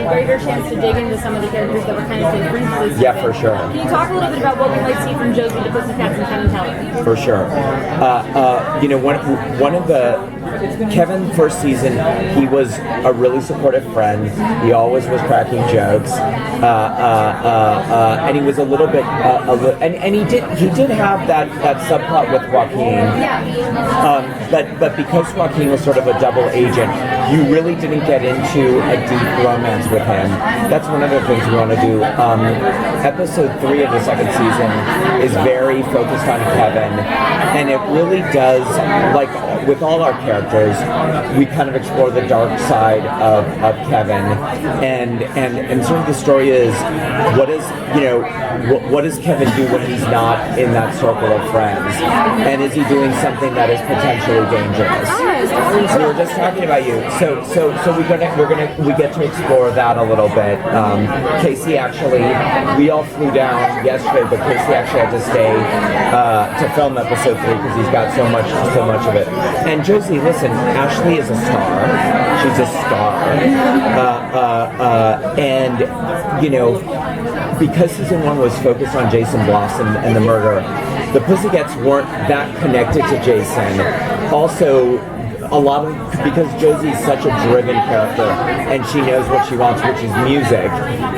a greater chance to dig into some of the characters that were kind of different. Yeah, for sure. Can you talk a little bit about what we might see from Josie the Pussycats and Kevin Teller? For sure. One of the Kevin first season, he was a really supportive friend. He always was cracking jokes, and he was a little bit, and he did have that subplot with Joaquin. But because Joaquin was sort of a double agent, you really didn't get into a deep romance with him. That's one of the things we want to do. Episode 3 of the second season is very focused on Kevin, and it really does, like with all our characters, we kind of explore the dark side of Kevin, and sort of the story is, what does Kevin do when he's not in that circle of friends, and is he doing something that is potentially dangerous? We were just talking about you, so we get to explore that a little bit. Casey actually, we all flew down yesterday, but Casey actually had to stay to film episode 3 because he's got so much of it. And Josie, listen, Ashley is a star. She's a star. And, because season 1 was focused on Jason Blossom and the murder, the Pussycats weren't that connected to Jason. Also, because Josie's such a driven character and she knows what she wants, which is music,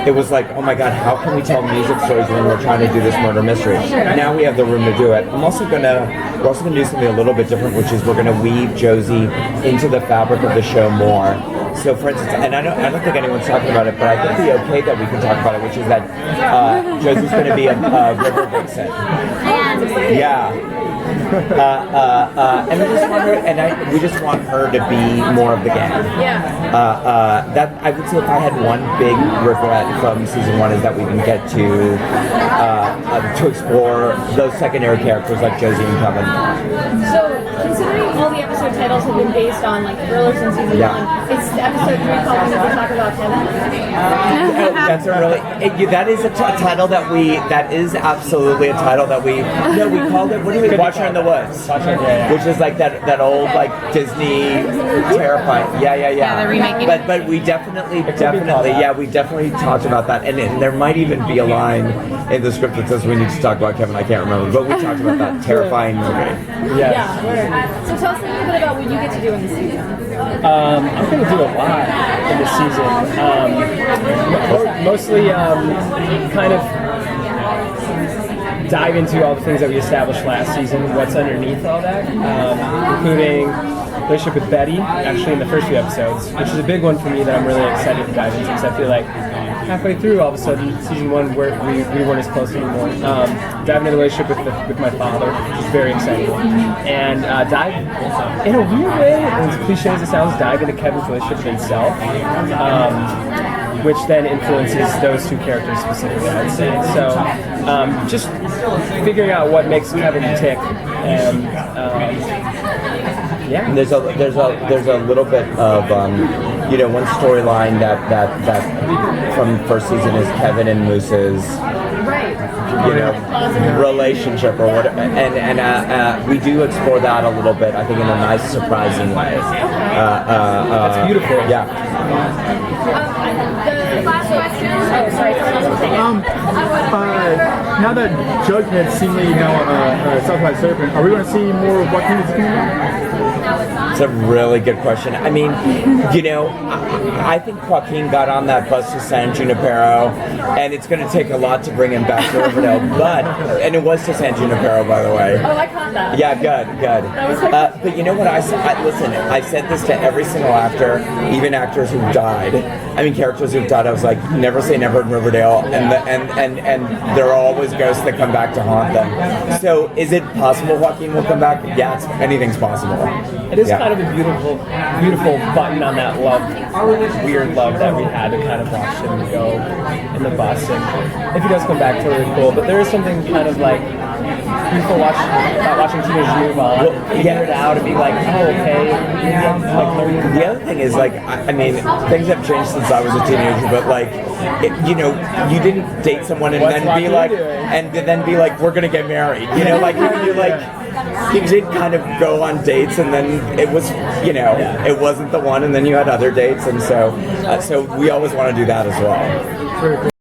it was like, oh my god, how can we tell music stories when we're trying to do this murder mystery? Now we have the room to do it. We're also gonna do something a little bit different, which is we're gonna weave Josie into the fabric of the show more. So, for instance, and I don't think anyone's talking about it, but I think the okay that we can talk about it, which is that Josie's going to be a river vixen. Yeah. And we just want her to be more of the gang. Yeah. That I would say, if I had one big regret from season 1, is that we didn't get to explore those secondary characters like Josie and Kevin. So, considering all the episode titles have been based on like thrillers in season 1, is episode 3 called Never Talk About Kevin? That's a really that is a title that is absolutely a title that we called it. What do we Watcher in the Woods? Which is like that old like Disney terrifying. Yeah. The remake. But we definitely talked about that, and there might even be a line in the script that says we need to talk about Kevin. I can't remember, but we talked about that terrifying movie. Yeah. So tell us a little bit about what you get to do in the season. I'm going to do a lot in this season. Mostly kind of dive into all the things that we established last season, what's underneath all that, including relationship with Betty, actually in the first few episodes, which is a big one for me that I'm really excited to dive into, because I feel like halfway through, all of a sudden, season 1, we weren't as close anymore. Dive into the relationship with my father, which is very exciting. And dive, in a weird way, as cliche as it sounds, dive into Kevin's relationship with himself, which then influences those two characters specifically, I'd say. So, just figuring out what makes Kevin tick, and And there's a little bit of one storyline that from first season is Kevin and Moose's relationship or whatever, and we do explore that a little bit, I think, in a nice, surprising way. That's beautiful. Yeah. The last question. Oh, sorry. Now that Jughead seemingly Southside Serpent, are we going to see more of Joaquin as It's a really good question. I mean, I think Joaquin got on that bus to San Junipero, and it's going to take a lot to bring him back to Riverdale. And it was to San Junipero, by the way. Oh, I caught that. Yeah, good. But you know what I said? Listen, I said this to every single actor, even actors who've died. I mean, characters who've died. I was like, never say never in Riverdale, and there are always ghosts that come back to haunt them. So, is it possible Joaquin will come back? Yeah, anything's possible. It is kind of a beautiful button on that love, weird love that we had to kind of watch him go in the bus. And if he does come back, totally cool. But there is something kind of like people watching Teenage Dream on and figure it out and be like, oh, okay. The other thing is, like, I mean, things have changed since I was a teenager, but like, you didn't date someone and then be like, we're gonna get married. You did kind of go on dates, and then it was, it wasn't the one, and then you had other dates. and so we always want to do that as well. Very cool.